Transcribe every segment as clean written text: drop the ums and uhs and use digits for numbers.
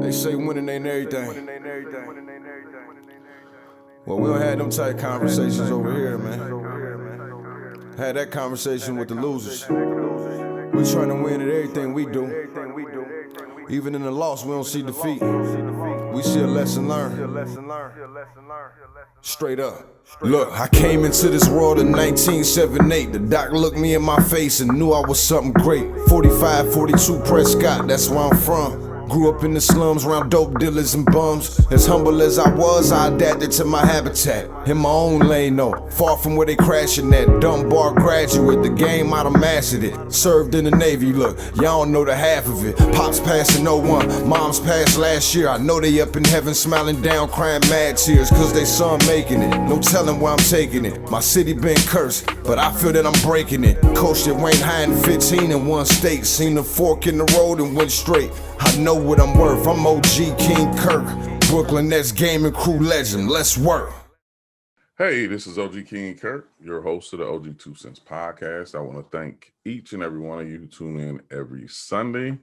They say winning ain't everything. Well, we don't have them type conversations over here, man. Had that conversation with the losers. We trying to win at everything we do. Even in the loss, we don't see defeat. We see a lesson learned. Straight up. Look, I came into this world in 1978. The doc looked me in my face and knew I was something great. 45, 42 Prescott, that's where I'm from. Grew up in the slums around dope dealers and bums. As humble as I was, I adapted to my habitat. In my own lane though, far from where they crashing at. Dumb bar graduate, the game I done mastered it. Served in the Navy, look, y'all don't know the half of it. Pops passed in '01, moms passed last year. I know they up in heaven smiling down, crying mad tears, cause they son making it. No telling where I'm taking it. My city been cursed, but I feel that I'm breaking it. Coached at Wayne High in 15 in one state. Seen the fork in the road and went straight. I know what I'm worth, I'm OG King Kirk. Brooklyn Nets gaming crew legend, let's work. Hey, this is OG King Kirk, your host of the OG2CENTS podcast. I want to thank each and every one of you who tune in every Sunday.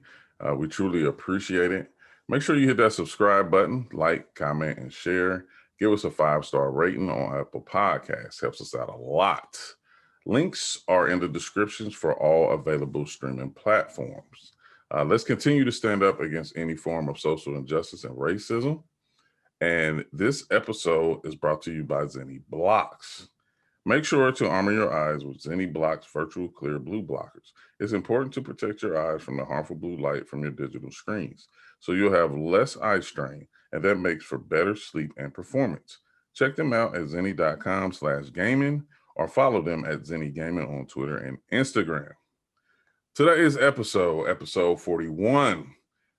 We truly appreciate it. Make sure you hit that subscribe button, like, comment, and share. Give us a 5-star rating on Apple Podcasts. Helps us out a lot. Links are in the descriptions for all available streaming platforms. Let's continue to stand up against any form of social injustice and racism. And this episode is brought to you by Zenni Blocks. Make sure to armor your eyes with Zenni Blocks virtual clear blue blockers. It's important to protect your eyes from the harmful blue light from your digital screens, so you'll have less eye strain, and that makes for better sleep and performance. Check them out at zenni.com/gaming or follow them at Zenni Gaming on Twitter and Instagram. Today's episode 41,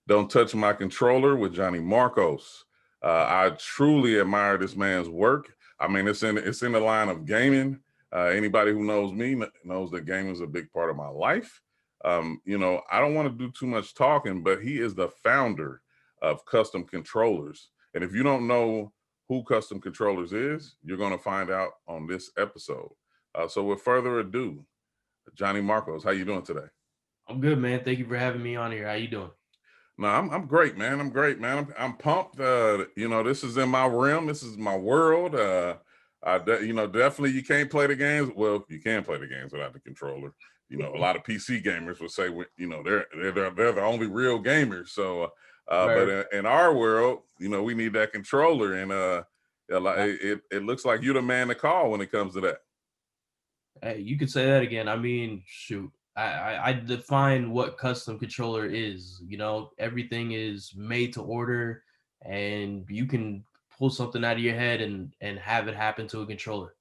Don't Touch My Controller with Johnny Marcos. I truly admire this man's work. I mean, it's in the line of gaming. Anybody who knows me knows that gaming is a big part of my life. I don't want to do too much talking, but he is the founder of Kustom Kontrollerz. And if you don't know who Kustom Kontrollerz is, you're going to find out on this episode. So with further ado, Johnny Marcos, how you doing today? I'm good, man. Thank you for having me on here. How you doing? No, I'm great, man. I'm pumped. This is in my realm. This is my world. Definitely you can't play the games. Well, you can play the games without the controller. A lot of PC gamers would say, they're the only real gamers. So, but in our world, we need that controller, and it looks like you're the man to call when it comes to that. Hey, you could say that again. I mean, shoot. I define what custom controller is. Everything is made to order, and you can pull something out of your head and have it happen to a controller.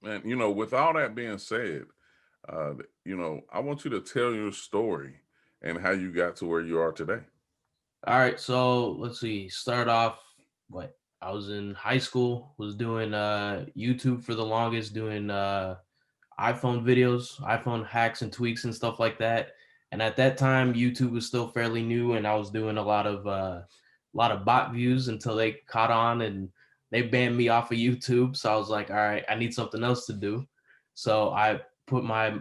And with all that being said, I want you to tell your story and how you got to where you are today. All right, so let's see. Start off, I was in high school, was doing YouTube for the longest, doing iPhone videos, iPhone hacks and tweaks and stuff like that. And at that time, YouTube was still fairly new, and I was doing a lot of bot views until they caught on and they banned me off of YouTube. So I was like, all right, I need something else to do. So I put my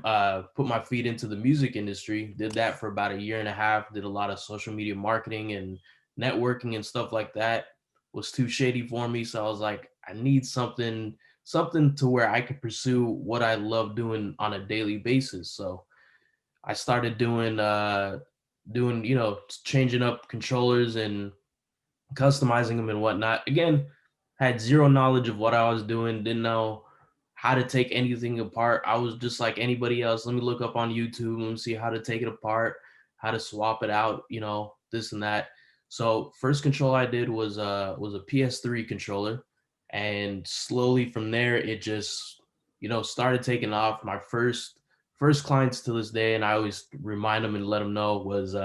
feet into the music industry. Did that for about 1.5 years. Did a lot of social media marketing and networking and stuff like that. Was too shady for me, so I was like, I need something to where I could pursue what I love doing on a daily basis. So I started doing changing up controllers and customizing them and whatnot. Again, had zero knowledge of what I was doing, didn't know how to take anything apart. I was just like anybody else. Let me look up on YouTube and see how to take it apart, how to swap it out, this and that. So first control I did was a PS3 controller. And slowly from there, it just, started taking off. My first clients to this day, and I always remind them and let them know, was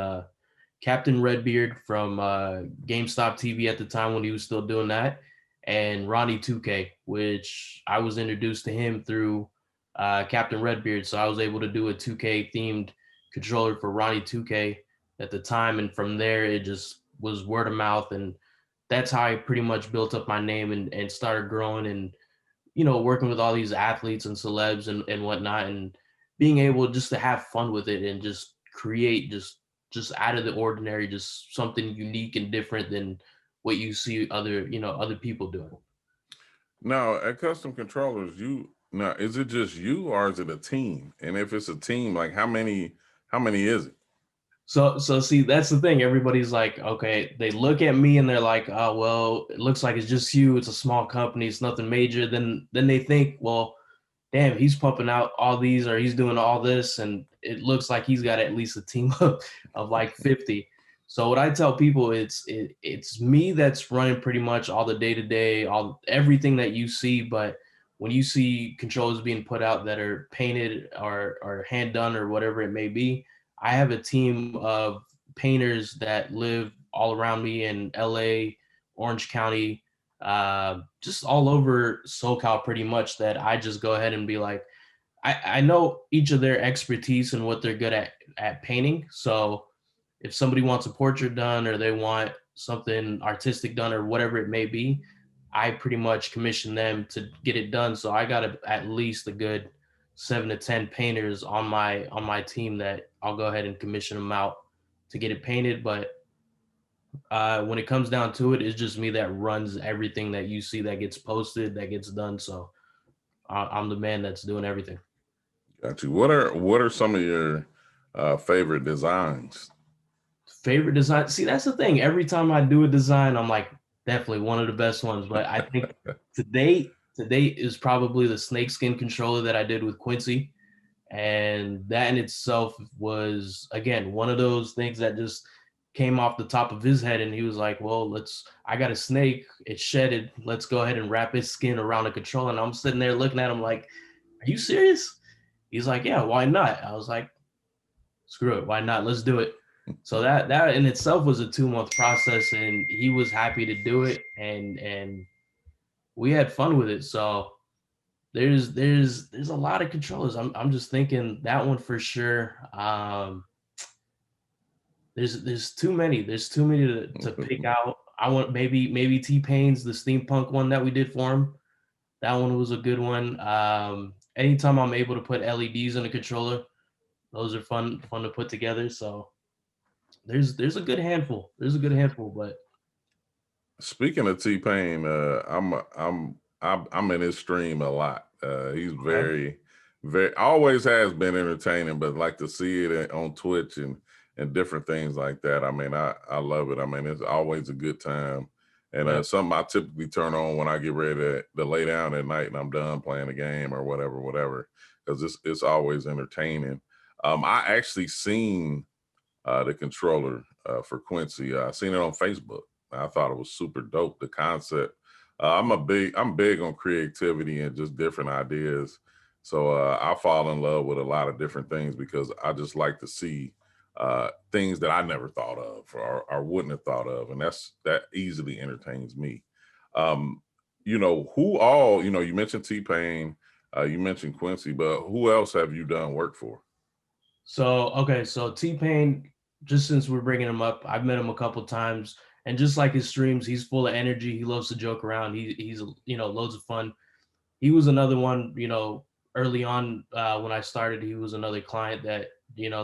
Captain Redbeard from GameStop TV at the time when he was still doing that, and Ronnie 2K, which I was introduced to him through Captain Redbeard. So I was able to do a 2K themed controller for Ronnie 2K at the time. And from there, it just was word of mouth. And that's how I pretty much built up my name and started growing and, working with all these athletes and celebs and whatnot, and being able just to have fun with it and just create just just out of the ordinary, just something unique and different than what you see other people doing. Now at Custom Controllers, now is it just you or is it a team? And if it's a team, like how many is it? So see, that's the thing. Everybody's like, okay, they look at me and they're like, oh, well, it looks like it's just you. It's a small company. It's nothing major. Then they think, well, damn, he's pumping out all these or he's doing all this. And it looks like he's got at least a team of like 50. So what I tell people, it's me that's running pretty much all the day-to-day, everything that you see. But when you see controllers being put out that are painted or hand done or whatever it may be, I have a team of painters that live all around me in LA, Orange County, just all over SoCal pretty much, that I just go ahead and be like, I know each of their expertise and what they're good at painting. So if somebody wants a portrait done or they want something artistic done or whatever it may be, I pretty much commission them to get it done. So I got at least a good 7 to 10 painters on my team that I'll go ahead and commission them out to get it painted. But when it comes down to it, it's just me that runs everything that you see that gets posted, that gets done. So I'm the man that's doing everything. Got you. What are some of your favorite designs? Favorite design? See, that's the thing. Every time I do a design, I'm like, definitely one of the best ones. But I think today is probably the snakeskin controller that I did with Quincy. And that in itself was, again, one of those things that just came off the top of his head. And he was like, well, I got a snake, it's shedded. Let's go ahead and wrap his skin around the controller. And I'm sitting there looking at him like, are you serious? He's like, yeah, why not? I was like, screw it, why not? Let's do it. So that in itself was a 2-month process, and he was happy to do it, and we had fun with it. So there's a lot of controllers. I'm just thinking that one for sure. There's too many. There's too many to pick out. I want maybe T-Pain's the steampunk one that we did for him. That one was a good one. Anytime I'm able to put LEDs in a controller, those are fun to put together. So there's a good handful. But Speaking of T-Pain, I'm in his stream a lot. He's very always has been entertaining, but like to see it on Twitch and different things like that. I mean, I love it. I mean, it's always a good time, and something I typically turn on when I get ready to lay down at night and I'm done playing the game or whatever, because it's always entertaining. I actually seen the controller for Quincy. I seen it on Facebook. I thought it was super dope, the concept. I'm big on creativity and just different ideas. So I fall in love with a lot of different things because I just like to see things that I never thought of or wouldn't have thought of. And that easily entertains me. Who all, you mentioned T-Pain, you mentioned Quincy, but who else have you done work for? So T-Pain, just since we're bringing him up, I've met him a couple times, and just like his streams, he's full of energy. He loves to joke around. He's loads of fun. He was another one, early on when I started, he was another client that,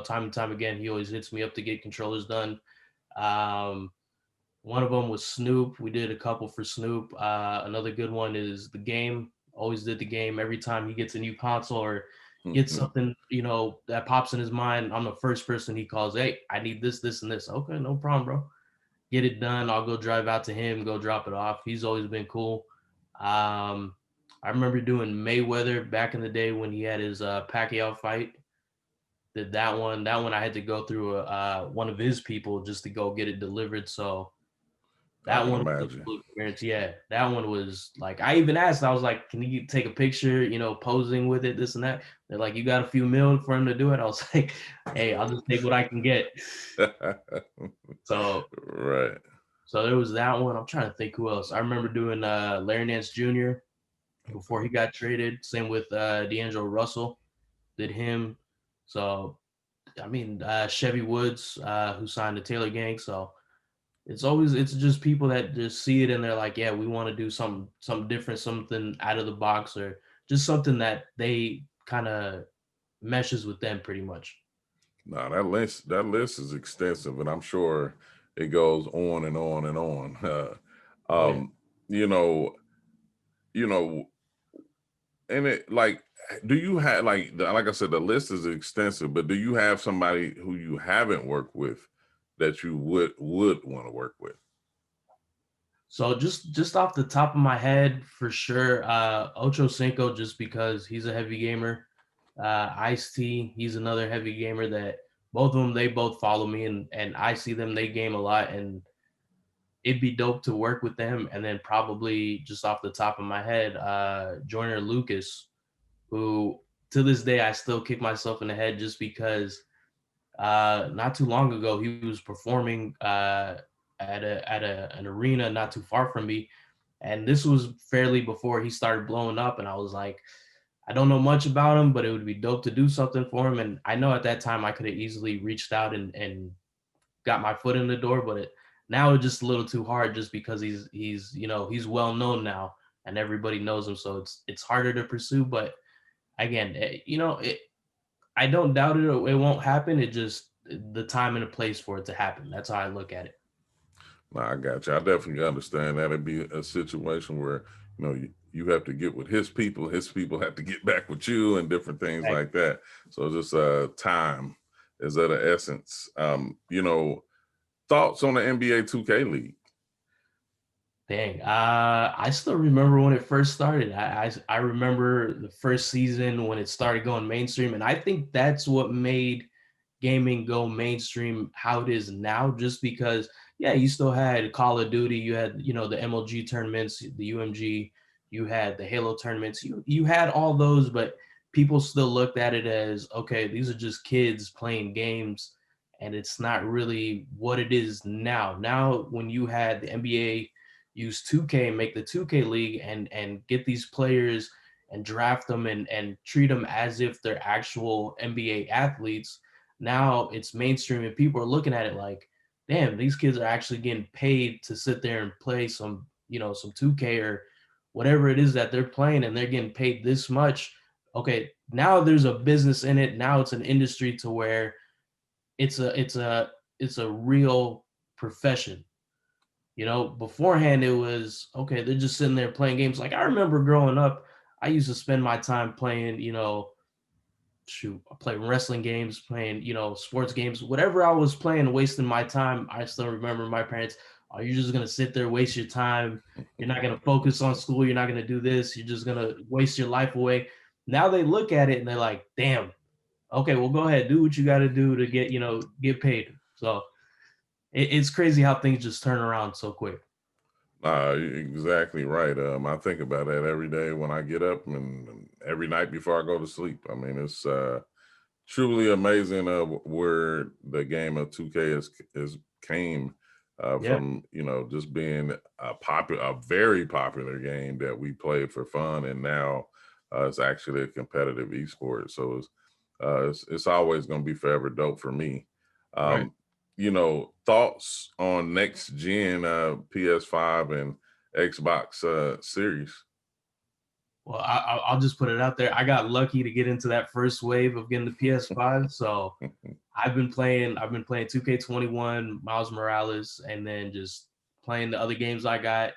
time and time again, he always hits me up to get controllers done. One of them was Snoop. We did a couple for Snoop. Another good one is The Game. Always did The Game. Every time he gets a new console or gets something, that pops in his mind, I'm the first person he calls. Hey, I need this, this, and this. Okay, no problem, bro. Get it done. I'll go drive out to him, go drop it off. He's always been cool. I remember doing Mayweather back in the day when he had his Pacquiao fight. Did that one. That one I had to go through one of his people just to go get it delivered. So that one was a cool experience. Yeah, that one was like, I even asked, I was like, can you take a picture, posing with it, this and that? They're like, you got a few mil for him to do it? I was like, hey, I'll just take what I can get. So right. So there was that one. I'm trying to think who else. I remember doing Larry Nance Jr. before he got traded. Same with D'Angelo Russell. Did him. So, I mean, Chevy Woods, who signed the Taylor Gang. So it's just people that just see it and they're like, yeah, we want to do something different, something out of the box, or just something that they kind of meshes with them pretty much. No, that list is extensive, and I'm sure it goes on and on and on. Oh yeah. Um, you know, you know, and it like, do you have like I said, the list is extensive, but do you have somebody who you haven't worked with that you would want to work with? So just off the top of my head, for sure, Ocho Cinco, just because he's a heavy gamer. Ice T, he's another heavy gamer that both of them, they both follow me, and I see them, they game a lot, and it'd be dope to work with them. And then probably just off the top of my head, Joyner Lucas, who to this day I still kick myself in the head just because not too long ago he was performing at an arena not too far from me, and this was fairly before he started blowing up. And I was like, I don't know much about him, but it would be dope to do something for him. And I know at that time I could have easily reached out and got my foot in the door, but now it's just a little too hard just because he's he's well known now and everybody knows him, so it's harder to pursue. But again, I don't doubt it. It won't happen. It just the time and the place for it to happen. That's how I look at it. No, I got you. I definitely understand that. It'd be a situation where you have to get with his people have to get back with you, and different things Right. like that. So just time is of the essence. Thoughts on the NBA 2K League? Dang. I still remember when it first started. I remember the first season when it started going mainstream, and I think that's what made gaming go mainstream how it is now. Just because, yeah, you still had Call of Duty, you had the MLG tournaments, the UMG, you had the Halo tournaments, you had all those, but people still looked at it as, okay, these are just kids playing games, and it's not really what it is now. Now, when you had the NBA use 2K and make the 2K league and get these players and draft them and treat them as if they're actual NBA athletes. Now it's mainstream and people are looking at it like, damn, these kids are actually getting paid to sit there and play some 2K or whatever it is that they're playing, and they're getting paid this much. Okay, now there's a business in it. Now it's an industry to where it's a real profession. Beforehand it was okay, they're just sitting there playing games. Like I remember growing up, I used to spend my time playing, playing wrestling games, playing, sports games, whatever I was playing, wasting my time. I still remember my parents, oh, you're just gonna sit there, waste your time. You're not gonna focus on school, you're not gonna do this, you're just gonna waste your life away. Now they look at it and they're like, damn, okay, well go ahead, do what you gotta do to get paid. So it's crazy how things just turn around so quick. Exactly right. I think about that every day when I get up, and every night before I go to sleep. I mean, it's truly amazing where the game of 2K is came Yeah. from. Just being a very popular game that we played for fun, and now it's actually a competitive esport. So it's always going to be forever dope for me. Right. Um, Thoughts on next gen PS5 and Xbox Series? Well, I'll just put it out there. I got lucky to get into that first wave of getting the PS5. So I've been playing 2K21, Miles Morales, and then just playing the other games I got.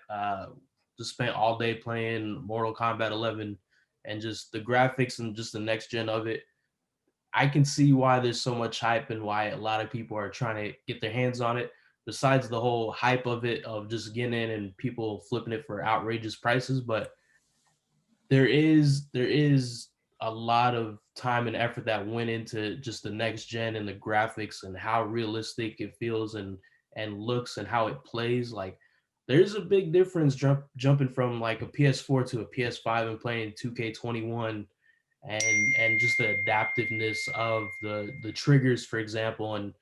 Just spent all day playing Mortal Kombat 11, and just the graphics and just the next gen of it. I can see why there's so much hype and why a lot of people are trying to get their hands on it. Besides the whole hype of it, of just getting in and people flipping it for outrageous prices, but there is a lot of time and effort that went into just the next gen and the graphics and how realistic it feels and looks and how it plays. Like there's a big difference jumping from like a PS4 to a PS5 and playing 2K21, and just the adaptiveness of the triggers, for example. And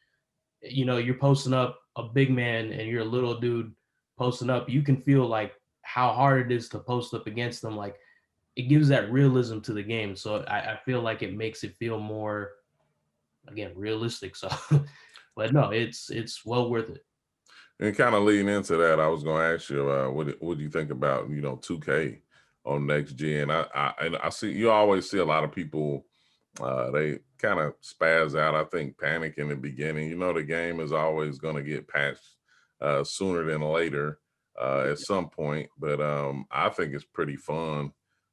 you're posting up a big man and you're a little dude posting up, you can feel like how hard it is to post up against them. Like it gives that realism to the game. So I feel like it makes it feel more, again, realistic. So, but no, it's well worth it. And kind of leading into that, I was going to ask you, what do you think about 2K on next gen? I see you always see a lot of people They kind of spaz out, I think, panic in the beginning. You know, the game is always going to get patched sooner than later at some point, but I think it's pretty fun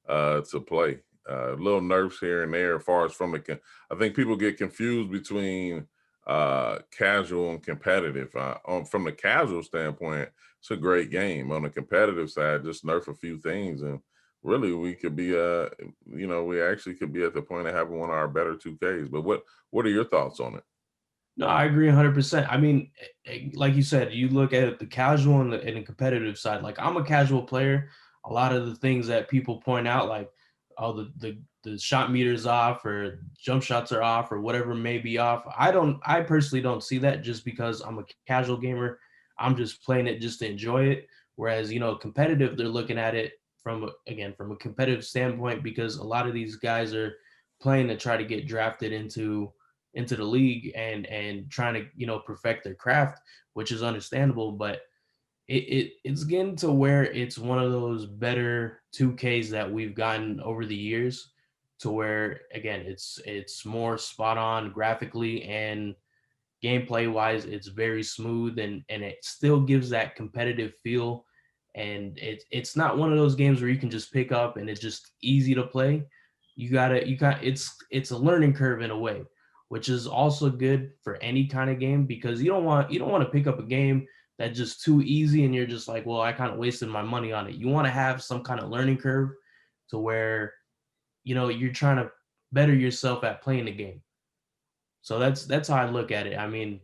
to play. Little nerfs here and there as far as I think people get confused between casual and competitive. From the casual standpoint, it's a great game. On the competitive side, just nerf a few things and really we could be we actually could be at the point of having one of our better 2Ks. But what are your thoughts on it? No, I agree 100%. I mean, like you said, you look at the casual and the competitive side. Like I'm a casual player. A lot of the things that people point out, like oh the shot meter's off or jump shots are off or whatever may be off. I personally don't see that just because I'm a casual gamer. I'm just playing it just to enjoy it. Whereas, competitive, they're looking at it from a competitive standpoint because a lot of these guys are playing to try to get drafted into the league and trying to perfect their craft, which is understandable. But it's getting to where it's one of those better 2Ks that we've gotten over the years, to where again it's more spot on graphically and gameplay wise. It's very smooth and it still gives that competitive feel. And it's not one of those games where you can just pick up and it's just easy to play. It's a learning curve in a way, which is also good for any kind of game, because you don't want to pick up a game that's just too easy and you're just like, well, I kind of wasted my money on it. You want to have some kind of learning curve to where you're trying to better yourself at playing the game. So that's how I look at it. I mean,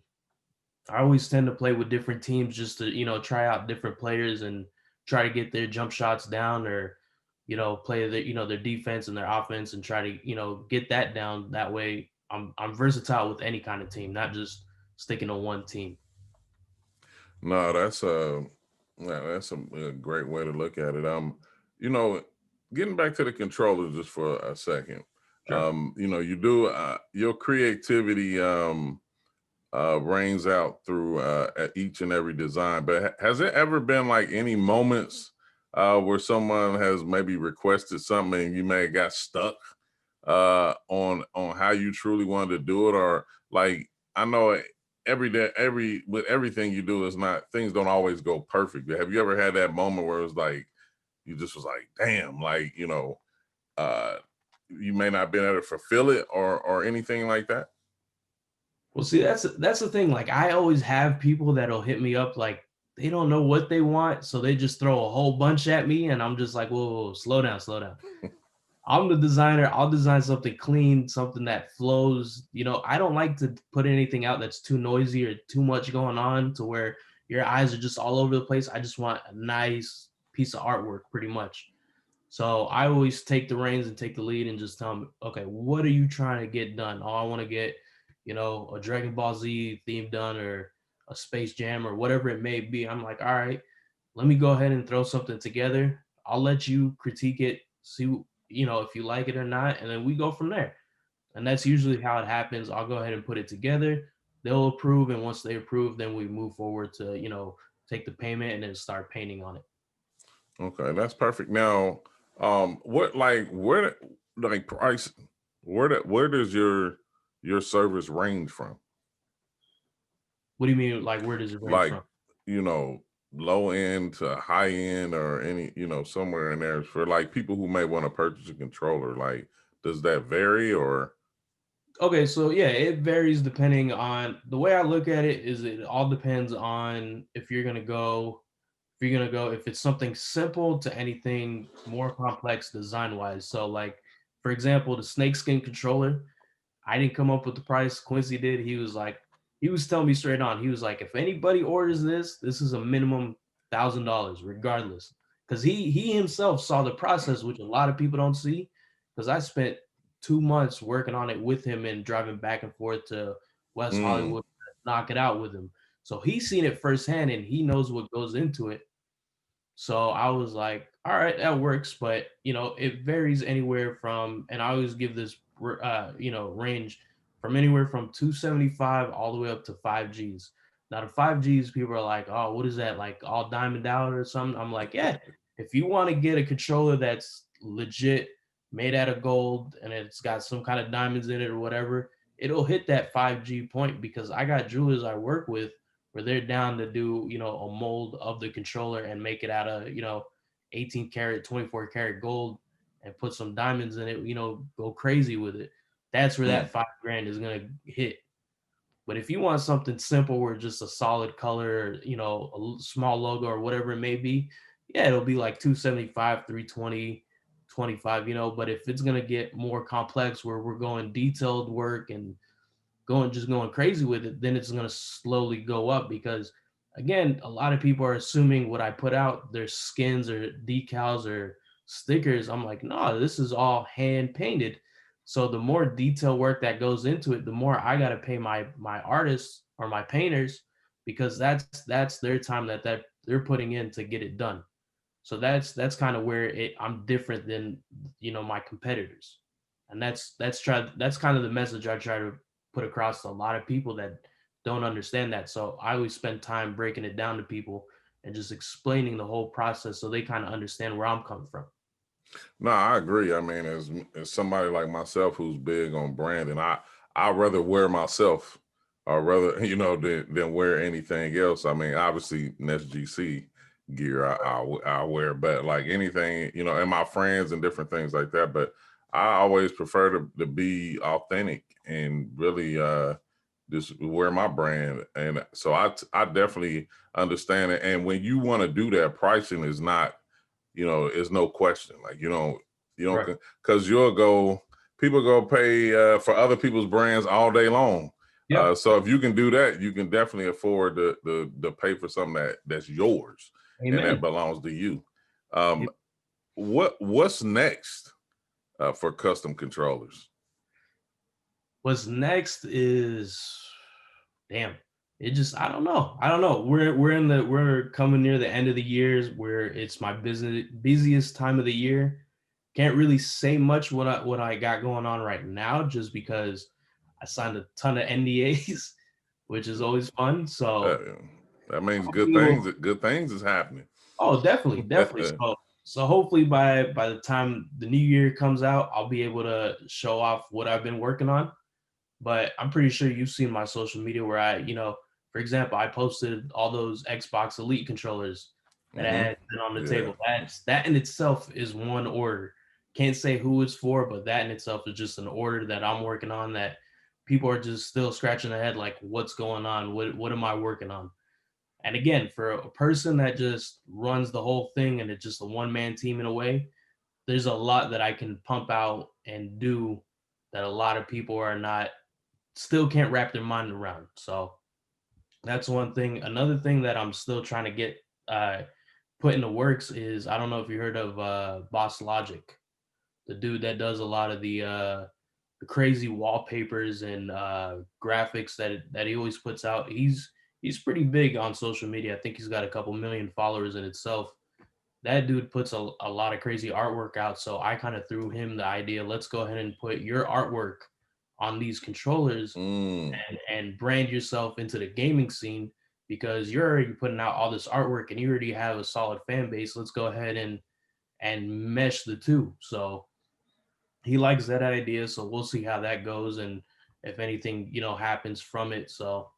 I always tend to play with different teams just to, try out different players and try to get their jump shots down, or, play their defense and their offense and try to, get that down. That way I'm versatile with any kind of team, not just sticking to one team. No, that's a great way to look at it. You know, getting back to the controller just for a second. Sure. You do your creativity reigns out through at each and every design. But has it ever been like any moments where someone has maybe requested something and you may have got stuck on how you truly wanted to do it? Or like, I know every day, with everything you do, is not, things don't always go perfect. But have you ever had that moment where it was like you just was like, damn, like you may not been able to fulfill it or anything like that? Well, see, that's the thing. Like, I always have people that'll hit me up, like they don't know what they want, so they just throw a whole bunch at me, and I'm just like, whoa, slow down, slow down. I'm the designer. I'll design something clean, something that flows. I don't like to put anything out that's too noisy or too much going on to where your eyes are just all over the place. I just want a nice piece of artwork, pretty much. So I always take the reins and take the lead and just tell them, okay, what are you trying to get done? Oh, I want to get, a Dragon Ball Z theme done, or a Space Jam, or whatever it may be. I'm like, all right, let me go ahead and throw something together. I'll let you critique it, see, if you like it or not, and then we go from there. And that's usually how it happens. I'll go ahead and put it together. They'll approve, and once they approve, then we move forward to, take the payment and then start painting on it. Okay, that's perfect. Now, where price, where does your service range from? What do you mean, like, where does it range Like, from? you know, low end to high end, or any, somewhere in there for like people who may want to purchase a controller. Like, does that vary or? Okay, so yeah, it varies depending on, the way I look at it is it all depends on if it's something simple to anything more complex design wise. So like, for example, the snakeskin controller, I didn't come up with the price. Quincy did. He was telling me straight on. He was like, if anybody orders this, this is a minimum $1,000 regardless. Because he himself saw the process, which a lot of people don't see. Because I spent 2 months working on it with him and driving back and forth to West Mm, Hollywood to knock it out with him. So he's seen it firsthand and he knows what goes into it. So I was like, all right, that works. But, it varies anywhere from, and I always give this, range from anywhere from 275 all the way up to 5Gs. Now, the 5Gs, people are like, oh, what is that? Like all diamond out or something? I'm like, yeah, if you want to get a controller that's legit, made out of gold and it's got some kind of diamonds in it or whatever, it'll hit that 5G point, because I got jewelers I work with where they're down to do, a mold of the controller and make it out of, 18 karat, 24 karat gold and put some diamonds in it, go crazy with it. That's where that $5,000 is going to hit. But if you want something simple where just a solid color, a small logo or whatever it may be, yeah, it'll be like 275, 320, 25, but if it's going to get more complex where we're going detailed work and going crazy with it, then it's going to slowly go up, because again, a lot of people are assuming what I put out, there's skins or decals or stickers. I'm like, no, this is all hand painted. So the more detail work that goes into it, the more I got to pay my artists or my painters, because that's their time that they're putting in to get it done. So that's kind of where I'm different than my competitors, and that's kind of the message I try to put across to a lot of people that don't understand that. So I always spend time breaking it down to people and just explaining the whole process so they kind of understand where I'm coming from. No, I agree. I mean, as somebody like myself who's big on branding, I rather wear myself, or rather, than wear anything else. I mean, obviously, next GC gear I wear, but like anything, and my friends and different things like that. But I always prefer to be authentic and really just wear my brand. And so I definitely understand it. And when you want to do that, pricing is not, it's no question. Like, you don't, Right. because people go pay for other people's brands all day long. Yeah. So if you can do that, you can definitely afford to pay for something that's yours and that Amen. belongs to you. What's next for custom controllers? What's next is, damn, I don't know. We're coming near the end of the years where it's my busiest time of the year. Can't really say much what I got going on right now, just because I signed a ton of NDAs, which is always fun. So That means hopefully good things is happening. oh, definitely, definitely. So hopefully by the time the new year comes out, I'll be able to show off what I've been working on. But I'm pretty sure you've seen my social media where for example, I posted all those Xbox Elite controllers that I had on the table. That in itself is one order. Can't say who it's for, but that in itself is just an order that I'm working on, that people are just still scratching their head like, what's going on? What am I working on? And again, for a person that just runs the whole thing and it's just a one-man team in a way, there's a lot that I can pump out and do that a lot of people are not, still can't wrap their mind around. So that's one thing. Another thing that I'm still trying to get put in the works is, I don't know if you heard of Boss Logic, the dude that does a lot of the crazy wallpapers and graphics that he always puts out. He's pretty big on social media. I think he's got a couple million followers in itself. That dude puts a lot of crazy artwork out. So I kind of threw him the idea, let's go ahead and put your artwork on these controllers and brand yourself into the gaming scene, because you're already putting out all this artwork and you already have a solid fan base. Let's go ahead and mesh the two. So he likes that idea. So we'll see how that goes and if anything, happens from it. So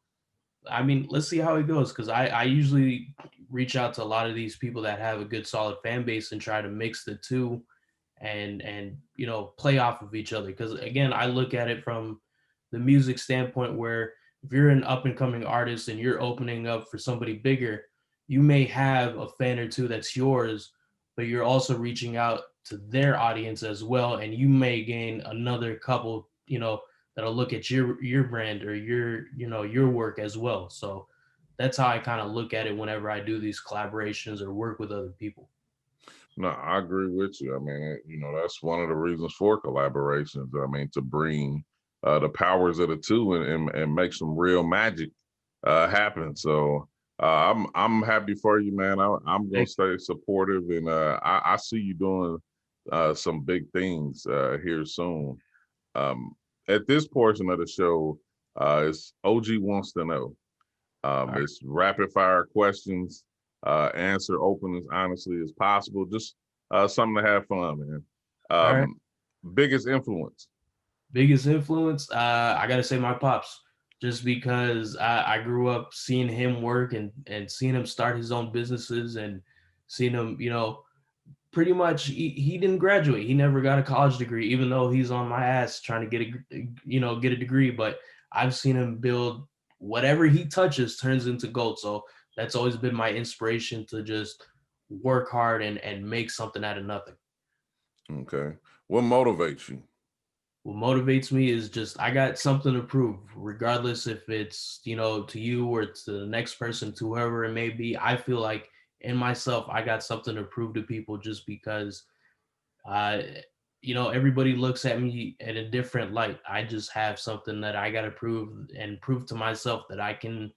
I mean, let's see how it goes, because I usually reach out to a lot of these people that have a good solid fan base and try to mix the two and play off of each other. Because again, I look at it from the music standpoint, where if you're an up and coming artist and you're opening up for somebody bigger, you may have a fan or two that's yours, but you're also reaching out to their audience as well, and you may gain another couple that'll look at your brand or your work as well. So that's how I kind of look at it whenever I do these collaborations or work with other people. No, I agree with you. I mean, that's one of the reasons for collaborations. I mean, to bring the powers of the two and make some real magic happen. So I'm happy for you, man. I'm gonna stay supportive, and I see you doing some big things here soon. At this portion of the show, it's OG wants to know. It's rapid fire questions. Answer open as honestly as possible. Just something to have fun, man. All right. Biggest influence? Biggest influence, I gotta say my pops, just because I grew up seeing him work and seeing him start his own businesses and seeing him, pretty much he didn't graduate. He never got a college degree, even though he's on my ass trying to get a degree. But I've seen him build whatever he touches turns into gold. So that's always been my inspiration to just work hard and make something out of nothing. Okay. What motivates you? What motivates me is just I got something to prove, regardless if it's, to you or to the next person, to whoever it may be. I feel like in myself, I got something to prove to people just because, uh, everybody looks at me in a different light. I just have something that I got to prove and prove to myself that I can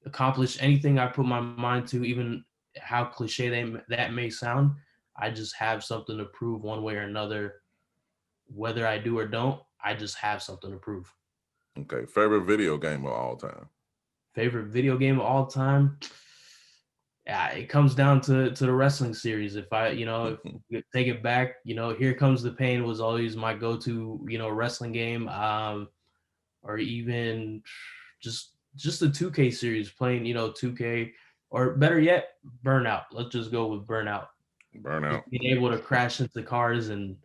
accomplish anything I put my mind to, even how cliche that may sound. I just have something to prove one way or another, whether I do or don't. I just have something to prove. Okay. Favorite video game of all time? Favorite video game of all time? Yeah, it comes down to the wrestling series. If if you take it back, Here Comes the Pain was always my go-to, wrestling game. Or even just the 2K series, playing, 2K, or better yet, Burnout. Let's just go with Burnout. Burnout. Just being able to crash into cars, and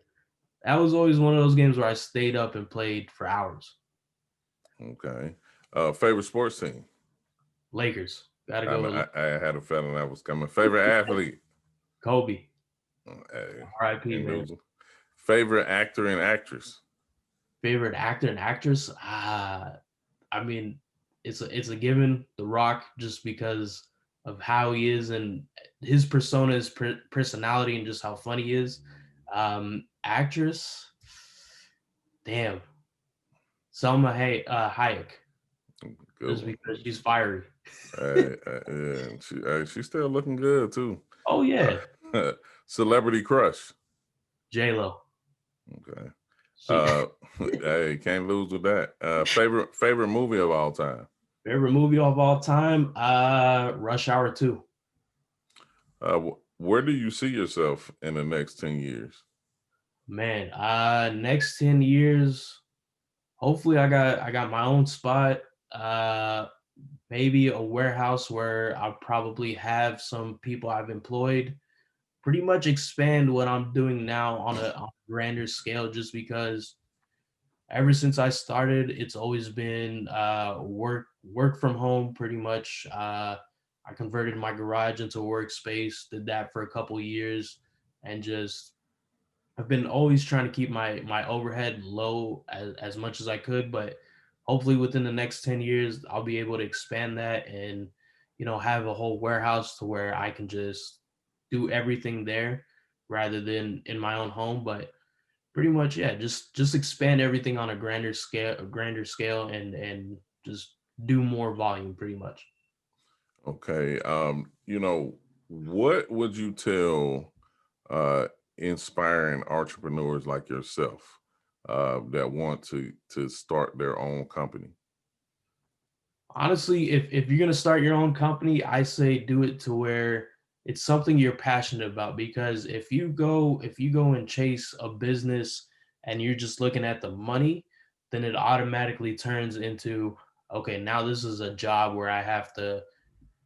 that was always one of those games where I stayed up and played for hours. Okay. Favorite sports team? Lakers. Gotta go with I had a feeling that was coming. Favorite athlete? Kobe. Hey, R.I.P. ain't man. losing. Favorite actor and actress? Favorite actor and actress? I mean, it's a given. The Rock, just because of how he is and his persona, his personality, and just how funny he is. Actress, damn, Selma Hayek, Good just one. because she's fiery. Yeah, she's still looking good too. Oh yeah, Celebrity crush? J-Lo. Okay. Hey, can't lose with that. Favorite movie of all time? Favorite movie of all time? Rush Hour 2. Where do you see yourself in the next 10 years? Man, next 10 years, hopefully I got my own spot. Maybe a warehouse where I'll probably have some people I've employed, pretty much expand what I'm doing now on a grander scale, just because ever since I started, it's always been work from home pretty much. I converted my garage into a workspace, did that for a couple of years, and just I've been always trying to keep my overhead low as much as I could. But hopefully within the next 10 years, I'll be able to expand that and, have a whole warehouse to where I can just do everything there rather than in my own home. But pretty much, yeah, just expand everything on a grander scale, and just do more volume pretty much. Okay. What would you tell uh, inspiring entrepreneurs like yourself that want to start their own company? Honestly, if you're gonna start your own company, I say do it to where it's something you're passionate about. Because if you go and chase a business and you're just looking at the money, then it automatically turns into, okay, now this is a job where I have to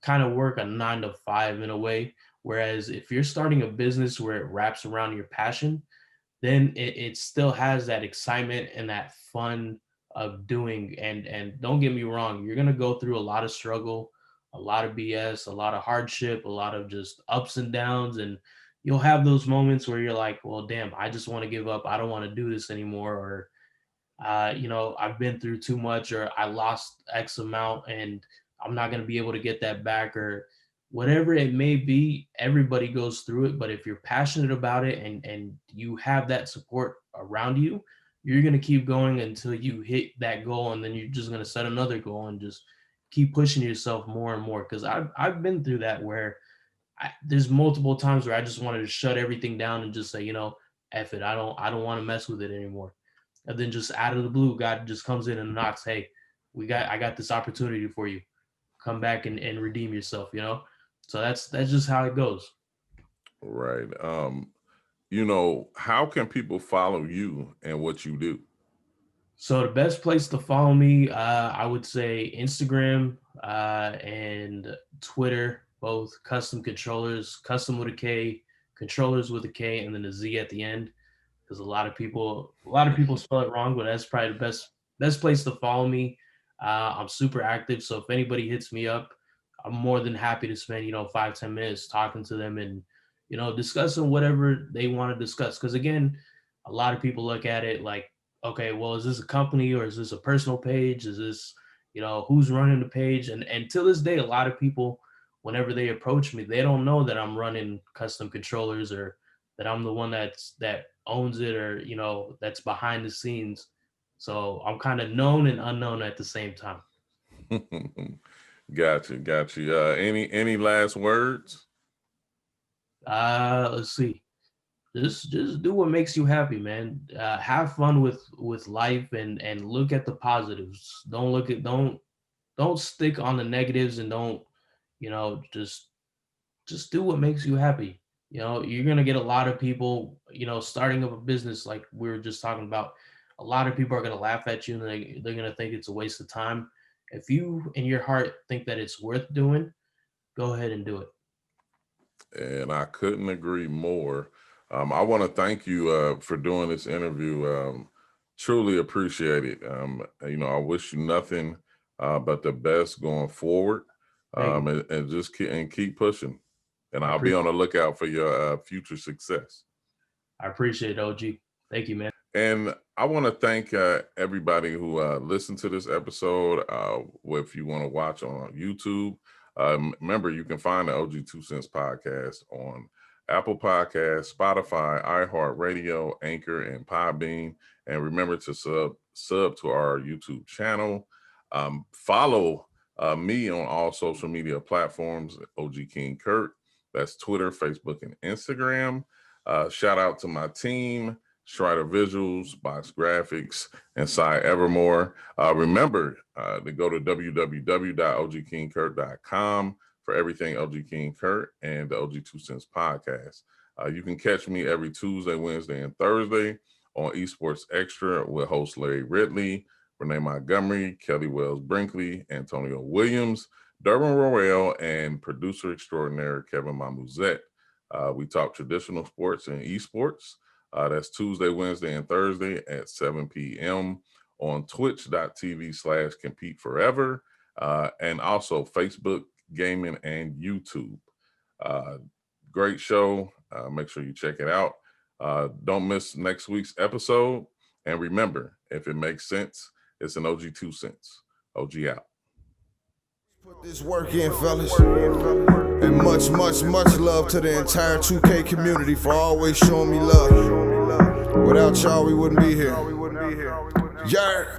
kind of work a 9 to 5 in a way. Whereas if you're starting a business where it wraps around your passion, then it still has that excitement and that fun of doing. And don't get me wrong, you're gonna go through a lot of struggle, a lot of BS, a lot of hardship, a lot of just ups and downs, and you'll have those moments where you're like, well, damn, I just want to give up. I don't want to do this anymore, or I've been through too much, or I lost X amount and I'm not going to be able to get that back, or whatever it may be. Everybody goes through it. But if you're passionate about it and you have that support around you, you're going to keep going until you hit that goal. And then you're just going to set another goal and just keep pushing yourself more and more. Cause I've been through that where there's multiple times where I just wanted to shut everything down and just say, F it. I don't want to mess with it anymore. And then just out of the blue, God just comes in and knocks, hey, I got this opportunity for you. Come back and redeem yourself, So that's just how it goes. Right. how can people follow you and what you do? So the best place to follow me, I would say Instagram and Twitter, both Kustom Kontrollerz, Kustom with a K, Controllers with a K, and then a Z at the end. Because a lot of people spell it wrong, but that's probably the best place to follow me. I'm super active, so if anybody hits me up, I'm more than happy to spend 5-10 minutes talking to them and discussing whatever they want to discuss. Because again, a lot of people look at it like, okay, well, is this a company or is this a personal page? Is this who's running the page? And to this day, a lot of people, whenever they approach me, they don't know that I'm running Kustom Kontrollerz or that I'm the one that owns it or that's behind the scenes. So I'm kind of known and unknown at the same time. Gotcha. Any last words? Let's see. Just do what makes you happy, man. Have fun with life and look at the positives. Don't stick on the negatives and don't just do what makes you happy. You're going to get a lot of people, starting up a business like we were just talking about. A lot of people are going to laugh at you and they're going to think it's a waste of time. If you in your heart think that it's worth doing, go ahead and do it. And I couldn't agree more. I want to thank you for doing this interview. Truly appreciate it. I wish you nothing but the best going forward. And just keep pushing. And I'll be on the lookout for your future success. I appreciate it, OG. Thank you, man. And I want to thank everybody who listened to this episode. If you want to watch on YouTube, remember, you can find the OG2CENTS podcast on Apple Podcasts, Spotify, iHeartRadio, Anchor, and Podbean. And remember to sub to our YouTube channel. Follow me on all social media platforms, OG King Kurt. That's Twitter, Facebook, and Instagram. Shout out to my team, Strider Visuals, Box Graphics, and Cy Evermore. Remember to go to www.ogkingkurt.com for everything OG King Kurt and the OG2CENTS podcast. You can catch me every Tuesday, Wednesday, and Thursday on EsportsXTRA with host Larry Ridley, Renee Montgomery, Kelly Wells Brinkley, Antonio Williams, Durbin Royale, and producer extraordinaire Kevin Mamuzet. We talk traditional sports and esports. That's Tuesday, Wednesday, and Thursday at 7 p.m. on twitch.tv/compete forever. And also Facebook, gaming, and YouTube. Great show. Make sure you check it out. Don't miss next week's episode. And remember, if it makes sense, it's an OG2CENTS. OG out. Put this work in, fellas. And much love to the entire 2K community for always showing me love. Without y'all, we wouldn't be here. Yeah.